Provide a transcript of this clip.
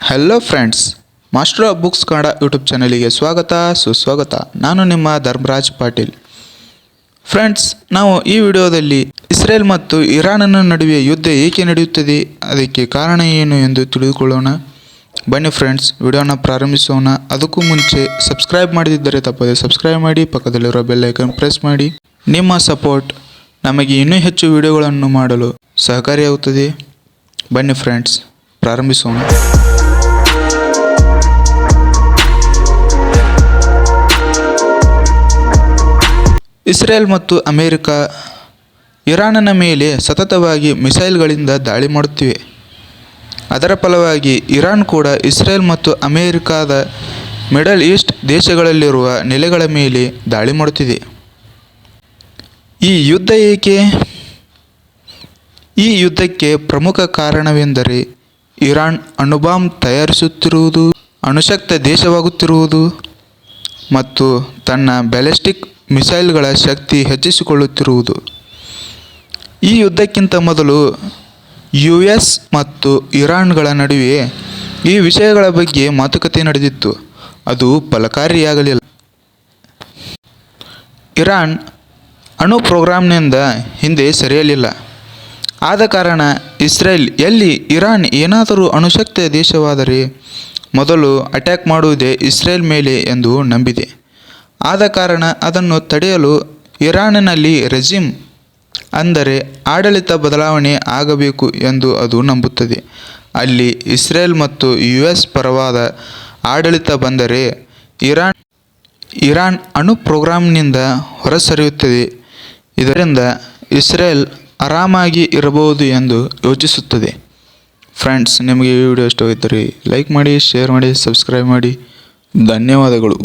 Hello friends, master of books Kannada YouTube ಚಾನಲಿಗೆ ಸ್ವಾಗತ ಸುಸ್ವಾಗತ. ನಾನು ನಿಮ್ಮ ಧರ್ಮರಾಜ್ ಪಾಟೀಲ್. ಫ್ರೆಂಡ್ಸ್, ನಾವು ಈ ವಿಡಿಯೋದಲ್ಲಿ ಇಸ್ರೇಲ್ ಮತ್ತು ಇರಾನ್ನ ನಡುವೆ ಯುದ್ಧ ಏಕೆ ನಡೆಯುತ್ತದೆ, ಅದಕ್ಕೆ ಕಾರಣ ಏನು ಎಂದು ತಿಳಿದುಕೊಳ್ಳೋಣ. ಬನ್ನಿ ಫ್ರೆಂಡ್ಸ್, ವಿಡಿಯೋನ ಪ್ರಾರಂಭಿಸೋಣ. ಅದಕ್ಕೂ ಮುಂಚೆ ಸಬ್ಸ್ಕ್ರೈಬ್ ಮಾಡದಿದ್ದರೆ ತಪ್ಪದೆ ಸಬ್ಸ್ಕ್ರೈಬ್ ಮಾಡಿ, ಪಕ್ಕದಲ್ಲಿರೋ ಬೆಲ್ ಐಕಾನ್ ಪ್ರೆಸ್ ಮಾಡಿ. ನಿಮ್ಮ ಸಪೋರ್ಟ್ ನಮಗೆ ಇನ್ನೂ ಹೆಚ್ಚು ವಿಡಿಯೋಗಳನ್ನು ಮಾಡಲು ಸಹಕಾರಿಯಾಗುತ್ತದೆ. ಬನ್ನಿ ಫ್ರೆಂಡ್ಸ್, ಪ್ರಾರಂಭಿಸೋಣ. ಇಸ್ರೇಲ್ ಮತ್ತು ಅಮೆರಿಕ ಇರಾನ್ನ ಮೇಲೆ ಸತತವಾಗಿ ಮಿಸೈಲ್ಗಳಿಂದ ದಾಳಿ ಮಾಡುತ್ತಿವೆ. ಅದರ ಫಲವಾಗಿ ಇರಾನ್ ಕೂಡ ಇಸ್ರೇಲ್ ಮತ್ತು ಅಮೆರಿಕದ ಮಿಡಲ್ ಈಸ್ಟ್ ದೇಶಗಳಲ್ಲಿರುವ ನೆಲೆಗಳ ಮೇಲೆ ದಾಳಿ ಮಾಡುತ್ತಿದೆ. ಈ ಯುದ್ಧ ಏಕೆ? ಈ ಯುದ್ಧಕ್ಕೆ ಪ್ರಮುಖ ಕಾರಣವೆಂದರೆ ಇರಾನ್ ಅಣುಬಾಂಬ್ ತಯಾರಿಸುತ್ತಿರುವುದು, ಅಣುಶಕ್ತ ದೇಶವಾಗುತ್ತಿರುವುದು ಮತ್ತು ತನ್ನ ಬ್ಯಾಲಿಸ್ಟಿಕ್ ಮಿಸೈಲ್ಗಳ ಶಕ್ತಿ ಹೆಚ್ಚಿಸಿಕೊಳ್ಳುತ್ತಿರುವುದು. ಈ ಯುದ್ಧಕ್ಕಿಂತ ಮೊದಲು US ಮತ್ತು ಇರಾನ್ಗಳ ನಡುವೆ ಈ ವಿಷಯಗಳ ಬಗ್ಗೆ ಮಾತುಕತೆ ನಡೆದಿತ್ತು. ಅದು ಫಲಕಾರಿಯಾಗಲಿಲ್ಲ. ಇರಾನ್ ಅಣು ಪ್ರೋಗ್ರಾಂನಿಂದ ಹಿಂದೆ ಸರಿಯಲಿಲ್ಲ. ಆದ ಕಾರಣ ಇಸ್ರೇಲ್ ಎಲ್ಲಿ ಇರಾನ್ ಏನಾದರೂ ಅಣುಶಕ್ತ ದೇಶವಾದರೆ ಮೊದಲು ಅಟ್ಯಾಕ್ ಮಾಡುವುದೇ ಇಸ್ರೇಲ್ ಮೇಲೆ ಎಂದು ನಂಬಿದೆ. ಆದ ಕಾರಣ ಅದನ್ನು ತಡೆಯಲು ಇರಾನ್ನಲ್ಲಿ ರೆಜಿಮ್ ಅಂದರೆ ಆಡಳಿತ ಬದಲಾವಣೆ ಆಗಬೇಕು ಎಂದು ಅದು ನಂಬುತ್ತದೆ. ಅಲ್ಲಿ ಇಸ್ರೇಲ್ ಮತ್ತು US ಪರವಾದ ಆಡಳಿತ ಬಂದರೆ ಇರಾನ್ ಅಣು ಪ್ರೋಗ್ರಾಂನಿಂದ ಹೊರಸರಿಯುತ್ತದೆ. ಇದರಿಂದ ಇಸ್ರೇಲ್ ಆರಾಮಾಗಿ ಇರಬಹುದು ಎಂದು ಯೋಚಿಸುತ್ತದೆ. ಫ್ರೆಂಡ್ಸ್, ನಿಮಗೆ ಈ ವಿಡಿಯೋ ಇಷ್ಟವಾಗಿದ್ದರೆ ಲೈಕ್ ಮಾಡಿ, ಶೇರ್ ಮಾಡಿ, ಸಬ್ಸ್ಕ್ರೈಬ್ ಮಾಡಿ. ಧನ್ಯವಾದಗಳು.